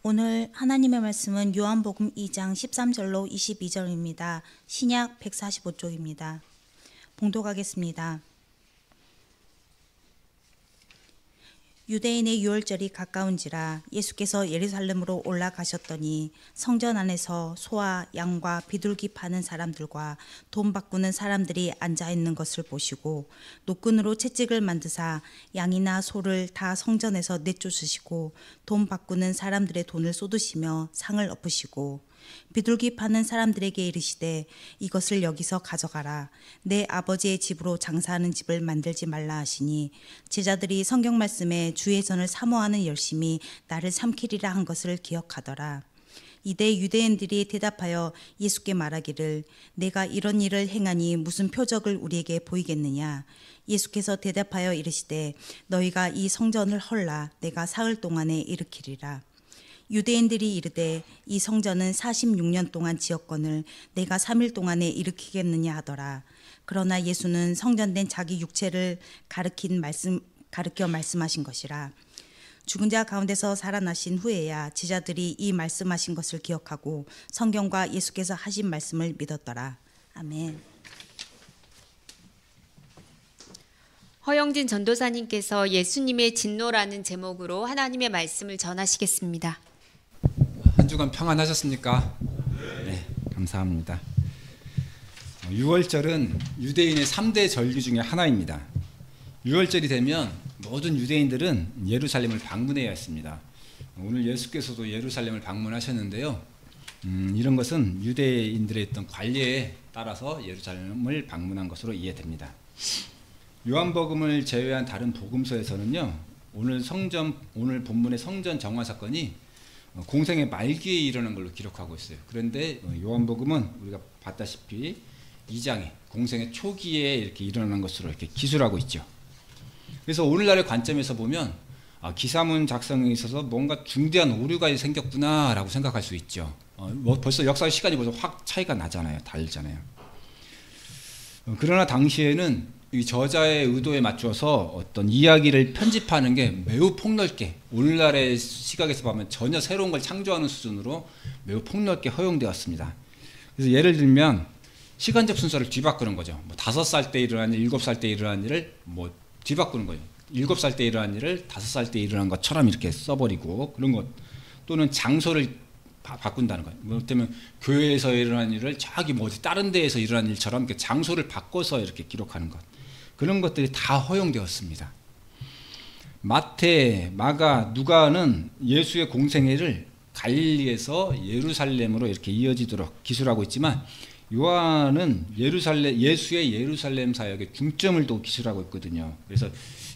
오늘 하나님의 말씀은 요한복음 2장 13절로 22절입니다. 신약 145쪽입니다. 봉독하겠습니다. 유대인의 유월절이 가까운지라 예수께서 예루살렘으로 올라가셨더니 성전 안에서 소와 양과 비둘기 파는 사람들과 돈 바꾸는 사람들이 앉아 있는 것을 보시고 노끈으로 채찍을 만드사 양이나 소를 다 성전에서 내쫓으시고 돈 바꾸는 사람들의 돈을 쏟으시며 상을 엎으시고 비둘기 파는 사람들에게 이르시되 이것을 여기서 가져가라. 내 아버지의 집으로 장사하는 집을 만들지 말라 하시니 제자들이 성경 말씀에 주의 전을 사모하는 열심히 나를 삼키리라 한 것을 기억하더라. 이때 유대인들이 대답하여 예수께 말하기를 내가 이런 일을 행하니 무슨 표적을 우리에게 보이겠느냐. 예수께서 대답하여 이르시되 너희가 이 성전을 헐라 내가 사흘 동안에 일으키리라. 유대인들이 이르되 이 성전은 46년 동안 지었거늘 내가 3일 동안에 일으키겠느냐 하더라. 그러나 예수는 성전된 자기 육체를 가르켜 말씀하신 것이라. 죽은 자 가운데서 살아나신 후에야 제자들이 이 말씀하신 것을 기억하고 성경과 예수께서 하신 말씀을 믿었더라. 아멘. 허영진 전도사님께서 예수님의 진노라는 제목으로 하나님의 말씀을 전하시겠습니다. 한 주간 평안하셨습니까? 네, 감사합니다. 6월절은 유대인의 3대 절기 중에 하나입니다. 6월절이 되면 모든 유대인들은 예루살렘을 방문해야 했습니다. 오늘 예수께서도 예루살렘을 방문하셨는데요. 이런 것은 유대인들의 어떤 관례에 따라서 예루살렘을 방문한 것으로 이해됩니다. 요한복음을 제외한 다른 복음서에서는요, 오늘 본문의 성전 정화 사건이 공생의 말기에 일어난 걸로 기록하고 있어요. 그런데 요한복음은 우리가 봤다시피 2장에 공생의 초기에 이렇게 일어난 것으로 이렇게 기술하고 있죠. 그래서 오늘날의 관점에서 보면 기사문 작성에 있어서 뭔가 중대한 오류가 생겼구나라고 생각할 수 있죠. 벌써 역사의 시간이 벌써 확 차이가 나잖아요. 다르잖아요. 그러나 당시에는 이 저자의 의도에 맞춰서 어떤 이야기를 편집하는 게 매우 폭넓게, 오늘날의 시각에서 보면 전혀 새로운 걸 창조하는 수준으로 매우 폭넓게 허용되었습니다. 그래서 예를 들면 시간적 순서를 뒤바꾸는 거죠. 5살 때 일어난 일, 7살 때 일어난 일을 뒤바꾸는 거예요. 7살 때 일어난 일을 5살 때 일어난 것처럼 이렇게 써버리고 그런 것, 또는 장소를 바꾼다는 거예요. 그렇다면 교회에서 일어난 일을 저기 어디 다른 데에서 일어난 일처럼 이렇게 장소를 바꿔서 이렇게 기록하는 것, 그런 것들이 다 허용되었습니다. 마태, 마가, 누가는 예수의 공생애를 갈릴리에서 예루살렘으로 이렇게 이어지도록 기술하고 있지만 요한은 예수의 예루살렘 사역에 중점을 두고 기술하고 있거든요. 그래서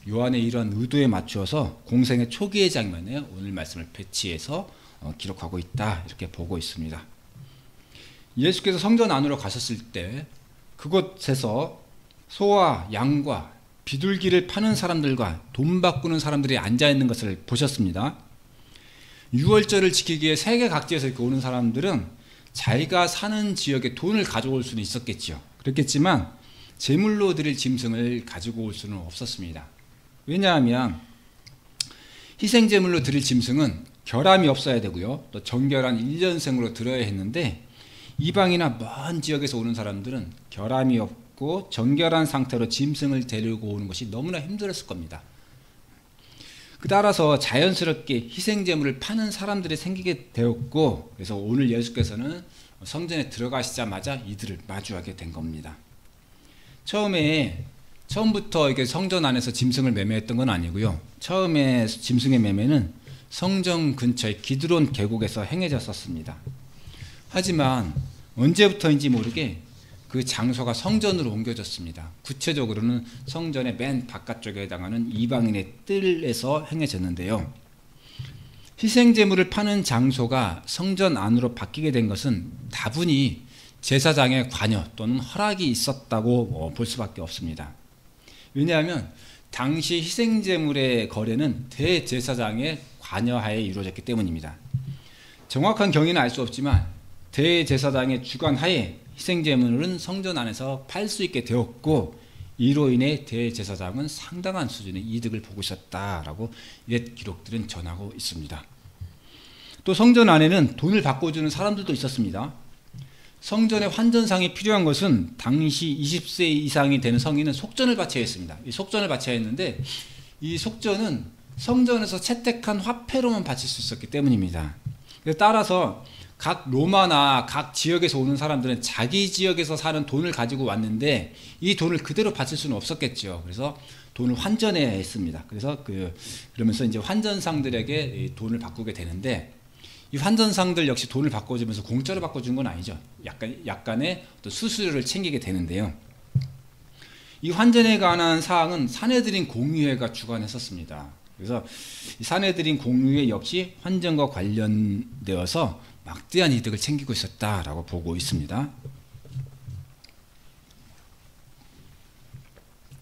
요한의 이런 의도에 맞추어서 공생의 초기의 장면에 오늘 말씀을 배치해서 기록하고 있다, 이렇게 보고 있습니다. 예수께서 성전 안으로 가셨을 때 그곳에서 소와 양과 비둘기를 파는 사람들과 돈 바꾸는 사람들이 앉아있는 것을 보셨습니다. 6월절을 지키기 위해 세계 각지에서 이렇게 오는 사람들은 자기가 사는 지역에 돈을 가져올 수는 있었겠죠. 그렇겠지만 제물로 드릴 짐승을 가지고 올 수는 없었습니다. 왜냐하면 희생제물로 드릴 짐승은 결함이 없어야 되고요, 또 정결한 1년생으로 들어야 했는데 이방이나 먼 지역에서 오는 사람들은 결함이 없고 정결한 상태로 짐승을 데리고 오는 것이 너무나 힘들었을 겁니다. 따라서 자연스럽게 희생제물을 파는 사람들이 생기게 되었고, 그래서 오늘 예수께서는 성전에 들어가시자마자 이들을 마주하게 된 겁니다. 처음부터 이렇게 성전 안에서 짐승을 매매했던 건 아니고요. 처음에 짐승의 매매는 성전 근처의 기드론 계곡에서 행해졌었습니다. 하지만 언제부터인지 모르게 그 장소가 성전으로 옮겨졌습니다. 구체적으로는 성전의 맨 바깥쪽에 해당하는 이방인의 뜰에서 행해졌는데요. 희생제물을 파는 장소가 성전 안으로 바뀌게 된 것은 다분히 제사장의 관여 또는 허락이 있었다고 볼 수밖에 없습니다. 왜냐하면 당시 희생제물의 거래는 대제사장의 관여하에 이루어졌기 때문입니다. 정확한 경위는 알 수 없지만 대제사장의 주관하에 희생제물은 성전 안에서 팔 수 있게 되었고, 이로 인해 대제사장은 상당한 수준의 이득을 보고 있었다라고 옛 기록들은 전하고 있습니다. 또 성전 안에는 돈을 바꿔주는 사람들도 있었습니다. 성전의 환전상이 필요한 것은 당시 20세 이상이 되는 성인은 속전을 바쳐야 했습니다. 이 속전을 바쳐야 했는데 이 속전은 성전에서 채택한 화폐로만 바칠 수 있었기 때문입니다. 따라서 각 로마나 각 지역에서 오는 사람들은 자기 지역에서 사는 돈을 가지고 왔는데 이 돈을 그대로 바칠 수는 없었겠죠. 그래서 돈을 환전해야 했습니다. 그래서 그러면서 이제 환전상들에게 돈을 바꾸게 되는데 이 환전상들 역시 돈을 바꿔주면서 공짜로 바꿔준 건 아니죠. 약간의 어떤 수수료를 챙기게 되는데요. 이 환전에 관한 사항은 사내들인 공의회가 주관했었습니다. 그래서 이 사내들인 공의회 역시 환전과 관련되어서 막대한 이득을 챙기고 있었다라고 보고 있습니다.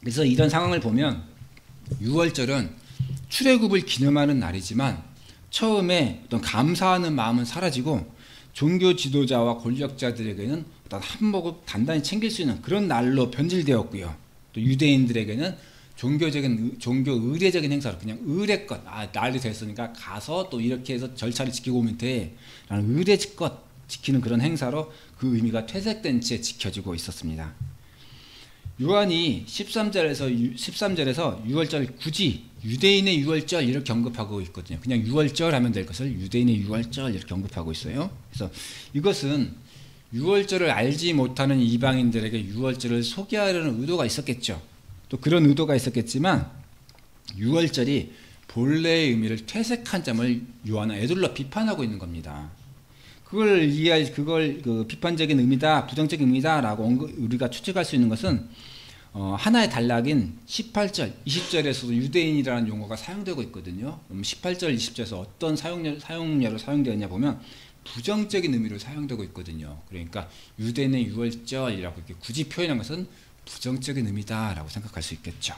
그래서 이런 상황을 보면 유월절은 출애굽을 기념하는 날이지만 처음에 어떤 감사하는 마음은 사라지고 종교 지도자와 권력자들에게는 어떤 한몫을 단단히 챙길 수 있는 그런 날로 변질되었고요. 또 유대인들에게는 종교 의례적인 행사로 그냥 의례껏 날이 됐으니까 가서 또 이렇게 해서 절차를 지키고 오면 돼 라는 의례껏 지키는 그런 행사로 그 의미가 퇴색된 채 지켜지고 있었습니다. 요한이 13절에서 유월절 굳이 유대인의 유월절 이렇게 언급하고 있거든요. 그냥 유월절 하면 될 것을 유대인의 유월절 이렇게 언급하고 있어요. 그래서 이것은 유월절을 알지 못하는 이방인들에게 유월절을 소개하려는 의도가 있었겠죠. 또 그런 의도가 있었겠지만 유월절이 본래의 의미를 퇴색한 점을 요한은 에둘러 비판하고 있는 겁니다. 그걸 비판적인 의미다, 부정적인 의미다라고 우리가 추측할 수 있는 것은 하나의 단락인 18절, 20절에서도 유대인이라는 용어가 사용되고 있거든요. 18절, 20절에서 어떤 사용료로 사용되었냐 보면 부정적인 의미로 사용되고 있거든요. 그러니까 유대인의 유월절이라고 이렇게 굳이 표현한 것은 부정적인 의미다라고 생각할 수 있겠죠.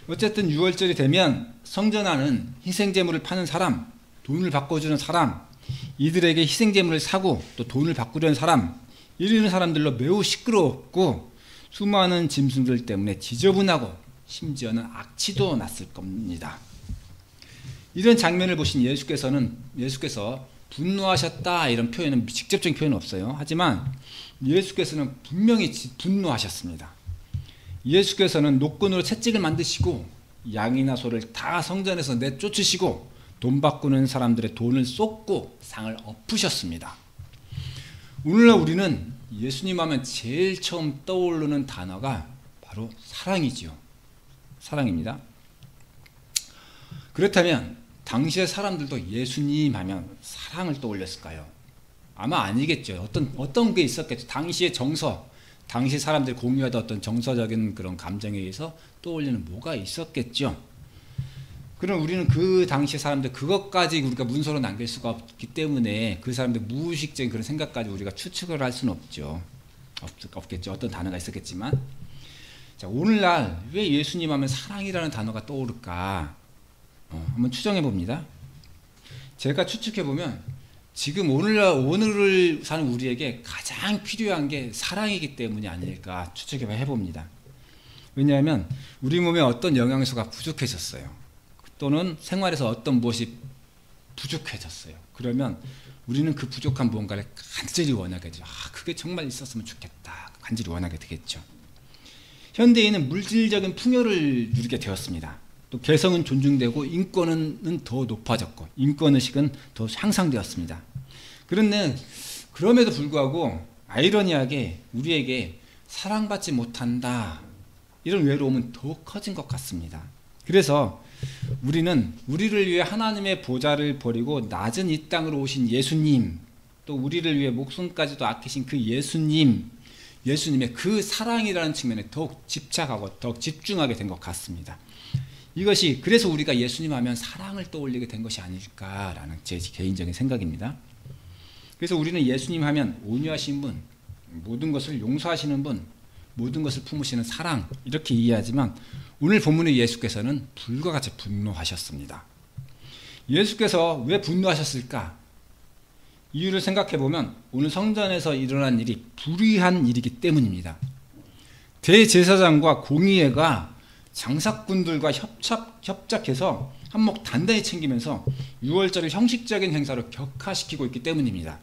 어쨌든 유월절이 되면 성전 안은 희생제물을 파는 사람, 돈을 바꿔주는 사람, 이들에게 희생제물을 사고 또 돈을 바꾸려는 사람, 이러는 사람들로 매우 시끄럽고 수많은 짐승들 때문에 지저분하고 심지어는 악취도 났을 겁니다. 이런 장면을 보신 예수께서 분노하셨다 이런 표현은 직접적인 표현은 없어요. 하지만 예수께서는 분명히 분노하셨습니다. 예수께서는 노끈으로 채찍을 만드시고 양이나 소를 다 성전에서 내쫓으시고 돈 바꾸는 사람들의 돈을 쏟고 상을 엎으셨습니다. 오늘날 우리는 예수님 하면 제일 처음 떠오르는 단어가 바로 사랑이지요. 사랑입니다. 그렇다면 당시의 사람들도 예수님 하면 사랑을 떠올렸을까요? 아마 아니겠죠. 어떤 게 있었겠죠. 당시의 정서, 당시 사람들이 공유하던 어떤 정서적인 그런 감정에 의해서 떠올리는 뭐가 있었겠죠. 그럼 우리는 그 당시 사람들 그것까지 우리가 문서로 남길 수가 없기 때문에 그 사람들 무의식적인 그런 생각까지 우리가 추측을 할 수는 없겠죠. 어떤 단어가 있었겠지만. 자, 오늘날 왜 예수님 하면 사랑이라는 단어가 떠오를까? 한번 추정해 봅니다. 제가 추측해 보면 지금 오늘을 사는 우리에게 가장 필요한 게 사랑이기 때문이 아닐까 추측해 봅니다. 왜냐하면 우리 몸에 어떤 영양소가 부족해졌어요. 또는 생활에서 어떤 무엇이 부족해졌어요. 그러면 우리는 그 부족한 무언가를 간절히 원하게 되죠. 그게 정말 있었으면 좋겠다. 간절히 원하게 되겠죠. 현대인은 물질적인 풍요를 누리게 되었습니다. 또 개성은 존중되고 인권은 더 높아졌고 인권의식은 더 향상되었습니다. 그런데 그럼에도 불구하고 아이러니하게 우리에게 사랑받지 못한다 이런 외로움은 더욱 커진 것 같습니다. 그래서 우리는 우리를 위해 하나님의 보좌를 버리고 낮은 이 땅으로 오신 예수님, 또 우리를 위해 목숨까지도 아끼신 그 예수님의 그 사랑이라는 측면에 더욱 집착하고 더욱 집중하게 된 것 같습니다. 이것이 그래서 우리가 예수님 하면 사랑을 떠올리게 된 것이 아닐까라는 제 개인적인 생각입니다. 그래서 우리는 예수님 하면 온유하신 분, 모든 것을 용서하시는 분, 모든 것을 품으시는 사랑 이렇게 이해하지만 오늘 본문의 예수께서는 불과 같이 분노하셨습니다. 예수께서 왜 분노하셨을까? 이유를 생각해 보면 오늘 성전에서 일어난 일이 불의한 일이기 때문입니다. 대제사장과 공의회가 장사꾼들과 협작해서 한몫 단단히 챙기면서 유월절을 형식적인 행사로 격화시키고 있기 때문입니다.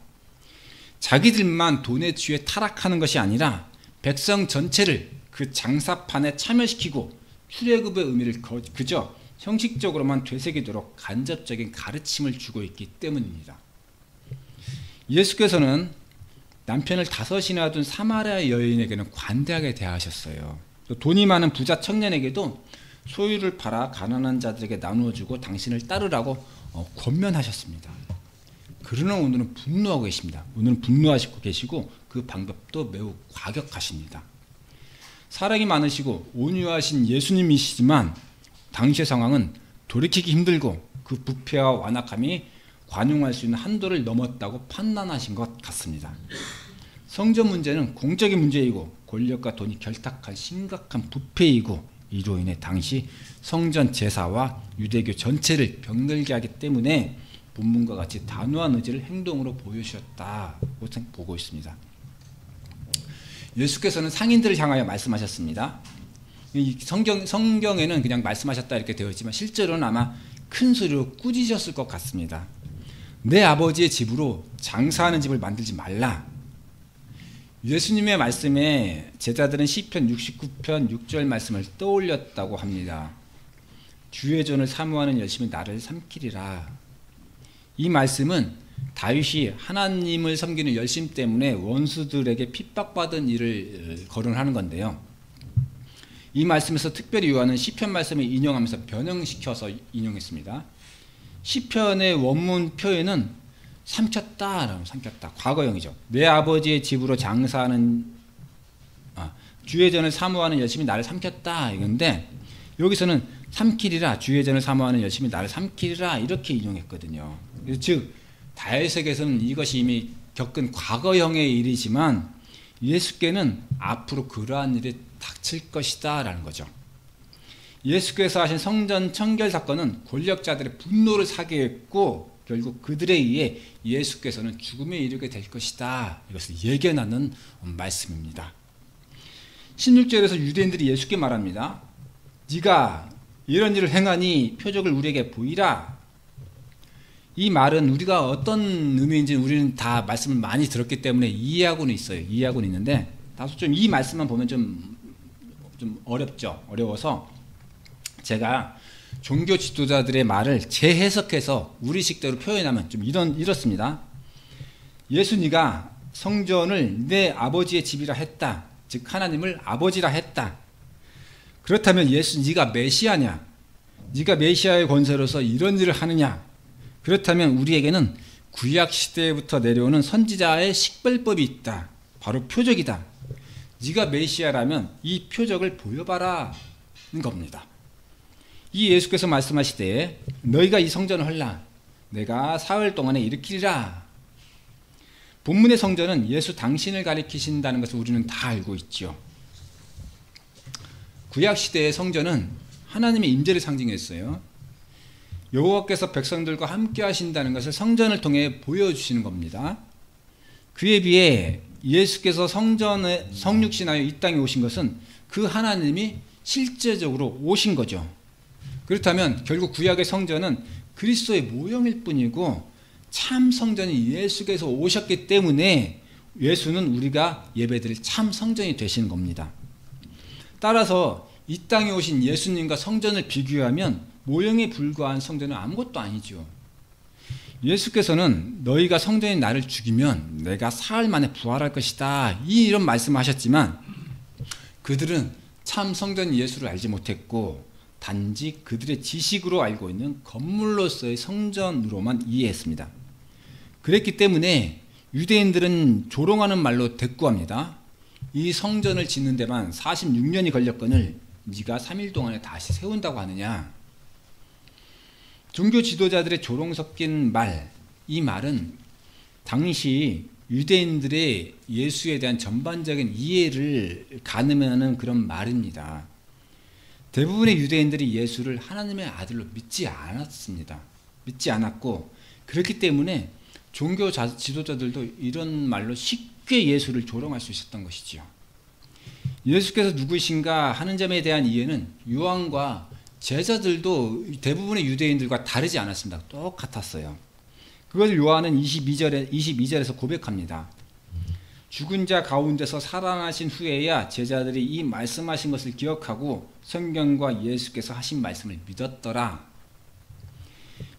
자기들만 돈에 취해 타락하는 것이 아니라 백성 전체를 그 장사판에 참여시키고 출애굽의 의미를 그저 형식적으로만 되새기도록 간접적인 가르침을 주고 있기 때문입니다. 예수께서는 남편을 5이나 둔 사마리아 여인에게는 관대하게 대하셨어요. 또 돈이 많은 부자 청년에게도 소유를 팔아 가난한 자들에게 나누어 주고 당신을 따르라고 권면하셨습니다. 그러나 오늘은 분노하고 계십니다. 오늘은 분노하시고 계시고 그 방법도 매우 과격하십니다. 사랑이 많으시고 온유하신 예수님이시지만 당시의 상황은 돌이키기 힘들고 그 부패와 완악함이 관용할 수 있는 한도를 넘었다고 판단하신 것 같습니다. 성전 문제는 공적인 문제이고 권력과 돈이 결탁한 심각한 부패이고 이로 인해 당시 성전 제사와 유대교 전체를 병들게 하기 때문에 본문과 같이 단호한 의지를 행동으로 보여주셨다고 보고 있습니다. 예수께서는 상인들을 향하여 말씀하셨습니다. 이 성경에는 그냥 말씀하셨다 이렇게 되어 있지만 실제로는 아마 큰 소리로 꾸짖으셨을 것 같습니다. 내 아버지의 집으로 장사하는 집을 만들지 말라. 예수님의 말씀에 제자들은 시편 69편 6절 말씀을 떠올렸다고 합니다. 주의 전을 사모하는 열심이 나를 삼키리라. 이 말씀은 다윗이 하나님을 섬기는 열심 때문에 원수들에게 핍박받은 일을 거론하는 건데요. 이 말씀에서 특별히 요한은 시편 말씀을 인용하면서 변형시켜서 인용했습니다. 시편의 원문 표현은 삼켰다라고 삼켰다. 과거형이죠. 내 아버지의 집으로 장사하는 주의 전을 사모하는 열심이 나를 삼켰다 이건데 여기서는 삼키리라 주의 전을 사모하는 열심이 나를 삼키리라 이렇게 인용했거든요. 즉 다윗에게서는 이것이 이미 겪은 과거형의 일이지만 예수께는 앞으로 그러한 일이 닥칠 것이다 라는 거죠. 예수께서 하신 성전 청결 사건은 권력자들의 분노를 사게 했고 결국 그들에 의해 예수께서는 죽음에 이르게 될 것이다. 이것을 예견하는 말씀입니다. 16절에서 유대인들이 예수께 말합니다. 네가 이런 일을 행하니 표적을 우리에게 보이라. 이 말은 우리가 어떤 의미인지 우리는 다 말씀을 많이 들었기 때문에 이해하고는 있어요. 이해하고는 있는데 다소 좀 이 말씀만 보면 좀 어렵죠. 어려워서 제가 종교 지도자들의 말을 재해석해서 우리식대로 표현하면 좀 이렇습니다. 예수 네가 성전을 내 아버지의 집이라 했다. 즉 하나님을 아버지라 했다. 그렇다면 예수 네가 메시아냐? 네가 메시아의 권세로서 이런 일을 하느냐? 그렇다면 우리에게는 구약 시대부터 내려오는 선지자의 식별법이 있다. 바로 표적이다. 네가 메시아라면 이 표적을 보여봐라는 겁니다. 이 예수께서 말씀하시되 너희가 이 성전을 헐라 내가 사흘 동안에 일으키리라. 본문의 성전은 예수 당신을 가리키신다는 것을 우리는 다 알고 있죠. 구약 시대의 성전은 하나님의 임재를 상징했어요. 여호와께서 백성들과 함께 하신다는 것을 성전을 통해 보여주시는 겁니다. 그에 비해 예수께서 성전에 성육신하여 이 땅에 오신 것은 그 하나님이 실제적으로 오신 거죠. 그렇다면 결국 구약의 성전은 그리스도의 모형일 뿐이고 참 성전이 예수께서 오셨기 때문에 예수는 우리가 예배드릴 참 성전이 되시는 겁니다. 따라서 이 땅에 오신 예수님과 성전을 비교하면 모형에 불과한 성전은 아무것도 아니죠. 예수께서는 너희가 성전인 나를 죽이면 내가 사흘 만에 부활할 것이다. 이런 말씀을 하셨지만 그들은 참 성전 예수를 알지 못했고 단지 그들의 지식으로 알고 있는 건물로서의 성전으로만 이해했습니다. 그랬기 때문에 유대인들은 조롱하는 말로 대꾸합니다. 이 성전을 짓는 데만 46년이 걸렸거늘 네가 3일 동안에 다시 세운다고 하느냐. 종교 지도자들의 조롱 섞인 말, 이 말은 당시 유대인들의 예수에 대한 전반적인 이해를 가늠하는 그런 말입니다. 대부분의 유대인들이 예수를 하나님의 아들로 믿지 않았습니다. 믿지 않았고 그렇기 때문에 종교 지도자들도 이런 말로 쉽게 예수를 조롱할 수 있었던 것이지요. 예수께서 누구이신가 하는 점에 대한 이해는 요한과 제자들도 대부분의 유대인들과 다르지 않았습니다. 똑같았어요. 그걸 요한은 22절에서 고백합니다. 죽은 자 가운데서 살아나신 후에야 제자들이 이 말씀하신 것을 기억하고 성경과 예수께서 하신 말씀을 믿었더라.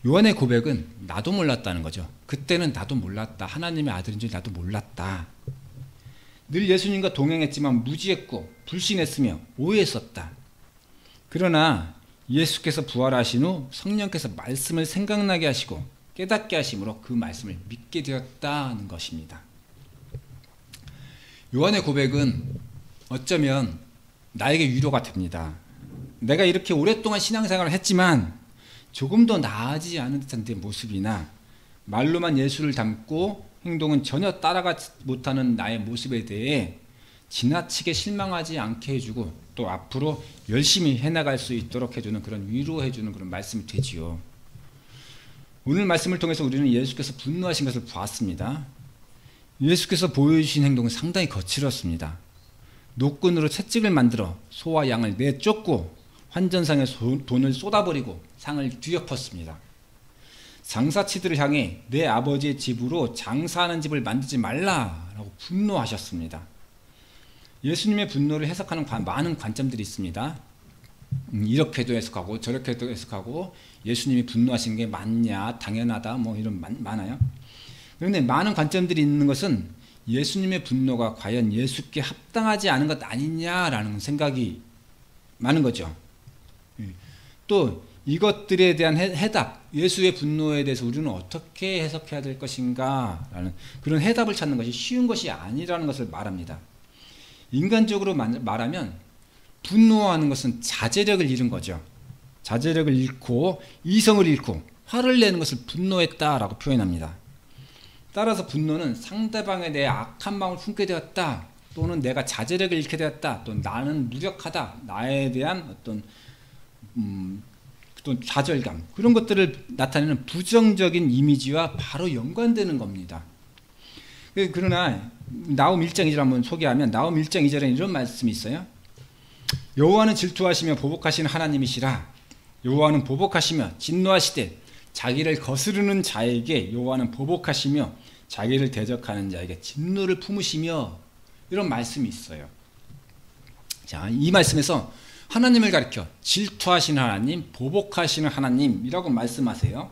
요한의 고백은 나도 몰랐다는 거죠. 그때는 나도 몰랐다. 하나님의 아들인 줄 나도 몰랐다. 늘 예수님과 동행했지만 무지했고 불신했으며 오해했었다. 그러나 예수께서 부활하신 후 성령께서 말씀을 생각나게 하시고 깨닫게 하심으로 그 말씀을 믿게 되었다는 것입니다. 요한의 고백은 어쩌면 나에게 위로가 됩니다. 내가 이렇게 오랫동안 신앙생활을 했지만 조금 더 나아지지 않은 듯한 내 모습이나 말로만 예수를 닮고 행동은 전혀 따라가지 못하는 나의 모습에 대해 지나치게 실망하지 않게 해주고 또 앞으로 열심히 해나갈 수 있도록 해주는 그런 위로해주는 그런 말씀이 되지요. 오늘 말씀을 통해서 우리는 예수께서 분노하신 것을 보았습니다. 예수께서 보여주신 행동은 상당히 거칠었습니다. 노끈으로 채찍을 만들어 소와 양을 내쫓고 환전상에 돈을 쏟아버리고 상을 뒤엎었습니다. 장사치들을 향해 내 아버지의 집으로 장사하는 집을 만들지 말라라고 분노하셨습니다. 예수님의 분노를 해석하는 많은 관점들이 있습니다. 이렇게도 해석하고 저렇게도 해석하고 예수님이 분노하신 게 맞냐 당연하다 뭐 이런 많아요. 그런데 많은 관점들이 있는 것은 예수님의 분노가 과연 예수께 합당하지 않은 것 아니냐라는 생각이 많은 거죠. 또 이것들에 대한 해답, 예수의 분노에 대해서 우리는 어떻게 해석해야 될 것인가 라는 그런 해답을 찾는 것이 쉬운 것이 아니라는 것을 말합니다. 인간적으로 말하면 분노하는 것은 자제력을 잃은 거죠. 자제력을 잃고 이성을 잃고 화를 내는 것을 분노했다라고 표현합니다. 따라서 분노는 상대방에 대해 악한 마음을 품게 되었다, 또는 내가 자제력을 잃게 되었다, 또 나는 무력하다, 나에 대한 어떤 좌절감, 그런 것들을 나타내는 부정적인 이미지와 바로 연관되는 겁니다. 그러나 나홈 1장 2절 한번 소개하면 나홈 1장 2절에 이런 말씀이 있어요. 여호와는 질투하시며 보복하시는 하나님이시라. 여호와는 보복하시며 진노하시되 자기를 거스르는 자에게 여호와는 보복하시며 자기를 대적하는 자에게 진노를 품으시며, 이런 말씀이 있어요. 자, 이 말씀에서 하나님을 가리켜 질투하시는 하나님, 보복하시는 하나님이라고 말씀하세요.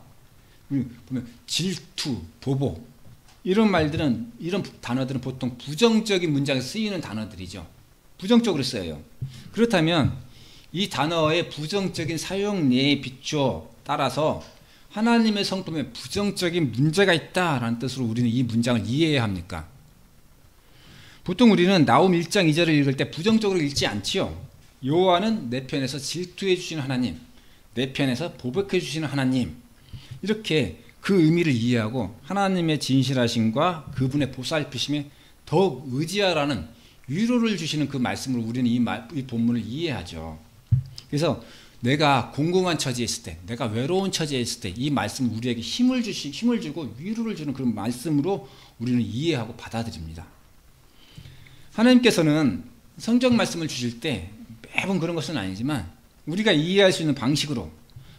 보면 질투, 보복 이런 말들은, 이런 단어들은 보통 부정적인 문장에서 쓰이는 단어들이죠. 부정적으로 쓰여요. 그렇다면 이 단어의 부정적인 사용례에 비추어 따라서 하나님의 성품에 부정적인 문제가 있다라는 뜻으로 우리는 이 문장을 이해해야 합니까? 보통 우리는 나홈 1장 2절을 읽을 때 부정적으로 읽지 않지요. 여호와는 내 편에서 질투해 주시는 하나님, 내 편에서 보복해 주시는 하나님, 이렇게 그 의미를 이해하고 하나님의 진실하심과 그분의 보살피심에 더욱 의지하라는 위로를 주시는 그 말씀으로 우리는 이 본문을 이해하죠. 그래서 내가 공공한 처지에 있을 때, 내가 외로운 처지에 있을 때 이 말씀은 우리에게 힘을 주고 위로를 주는 그런 말씀으로 우리는 이해하고 받아들입니다. 하나님께서는 성경 말씀을 주실 때 매번 그런 것은 아니지만 우리가 이해할 수 있는 방식으로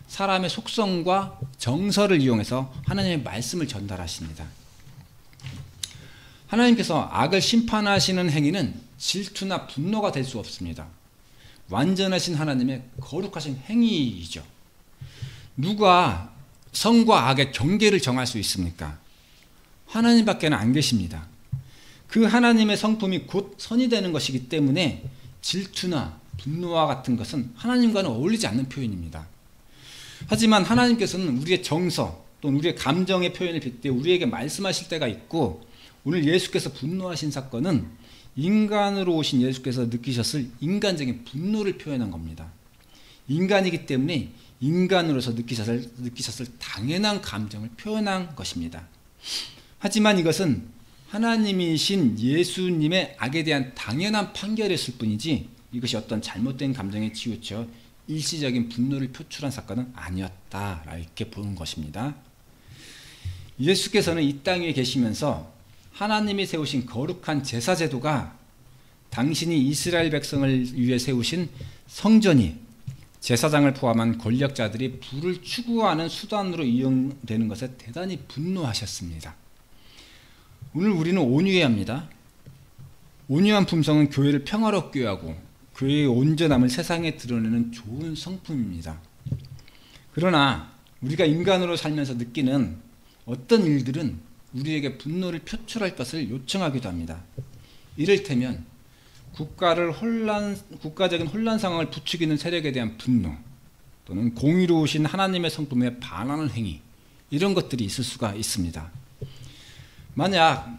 사람의 속성과 정서를 이용해서 하나님의 말씀을 전달하십니다. 하나님께서 악을 심판하시는 행위는 질투나 분노가 될 수 없습니다. 완전하신 하나님의 거룩하신 행위이죠. 누가 선과 악의 경계를 정할 수 있습니까? 하나님밖에는 안 계십니다. 그 하나님의 성품이 곧 선이 되는 것이기 때문에 질투나 분노와 같은 것은 하나님과는 어울리지 않는 표현입니다. 하지만 하나님께서는 우리의 정서 또는 우리의 감정의 표현을 빗대 우리에게 말씀하실 때가 있고, 오늘 예수께서 분노하신 사건은 인간으로 오신 예수께서 느끼셨을 인간적인 분노를 표현한 겁니다. 인간이기 때문에 인간으로서 느끼셨을 당연한 감정을 표현한 것입니다. 하지만 이것은 하나님이신 예수님의 악에 대한 당연한 판결이었을 뿐이지 이것이 어떤 잘못된 감정에 치우쳐 일시적인 분노를 표출한 사건은 아니었다, 이렇게 보는 것입니다. 예수께서는 이 땅 위에 계시면서 하나님이 세우신 거룩한 제사제도가 당신이 이스라엘 백성을 위해 세우신 성전이 제사장을 포함한 권력자들이 부를 추구하는 수단으로 이용되는 것에 대단히 분노하셨습니다. 오늘 우리는 온유해야 합니다. 온유한 품성은 교회를 평화롭게 하고 교회의 온전함을 세상에 드러내는 좋은 성품입니다. 그러나 우리가 인간으로 살면서 느끼는 어떤 일들은 우리에게 분노를 표출할 것을 요청하기도 합니다. 이를테면 국가적인 혼란 상황을 부추기는 세력에 대한 분노, 또는 공의로우신 하나님의 성품에 반하는 행위, 이런 것들이 있을 수가 있습니다. 만약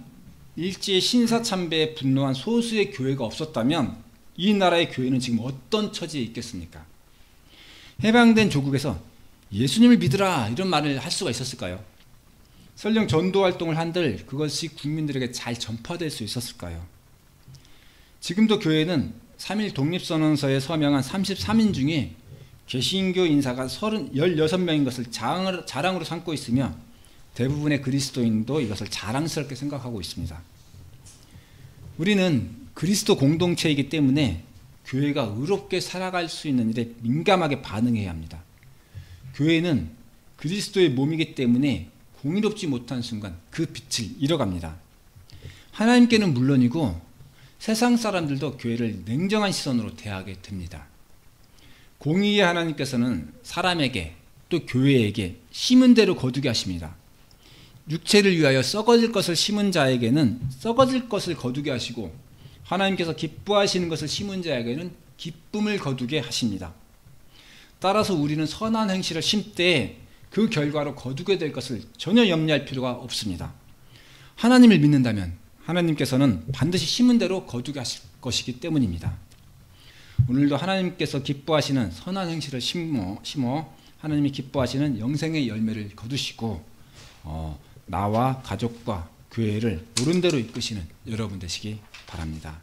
일제의 신사참배에 분노한 소수의 교회가 없었다면 이 나라의 교회는 지금 어떤 처지에 있겠습니까? 해방된 조국에서 예수님을 믿으라 이런 말을 할 수가 있었을까요? 설령 전도활동을 한들 그것이 국민들에게 잘 전파될 수 있었을까요? 지금도 교회는 3.1 독립선언서에 서명한 33인 중에 개신교 인사가 16명인 것을 자랑으로 삼고 있으며 대부분의 그리스도인도 이것을 자랑스럽게 생각하고 있습니다. 우리는 그리스도 공동체이기 때문에 교회가 의롭게 살아갈 수 있는 일에 민감하게 반응해야 합니다. 교회는 그리스도의 몸이기 때문에 공의롭지 못한 순간 그 빛을 잃어갑니다. 하나님께는 물론이고 세상 사람들도 교회를 냉정한 시선으로 대하게 됩니다. 공의의 하나님께서는 사람에게 또 교회에게 심은 대로 거두게 하십니다. 육체를 위하여 썩어질 것을 심은 자에게는 썩어질 것을 거두게 하시고 하나님께서 기뻐하시는 것을 심은 자에게는 기쁨을 거두게 하십니다. 따라서 우리는 선한 행실을 심때 그 결과로 거두게 될 것을 전혀 염려할 필요가 없습니다. 하나님을 믿는다면 하나님께서는 반드시 심은 대로 거두게 하실 것이기 때문입니다. 오늘도 하나님께서 기뻐하시는 선한 행실을 심어 하나님이 기뻐하시는 영생의 열매를 거두시고 나와 가족과 교회를 옳은 대로 이끄시는 여러분 되시기 바랍니다.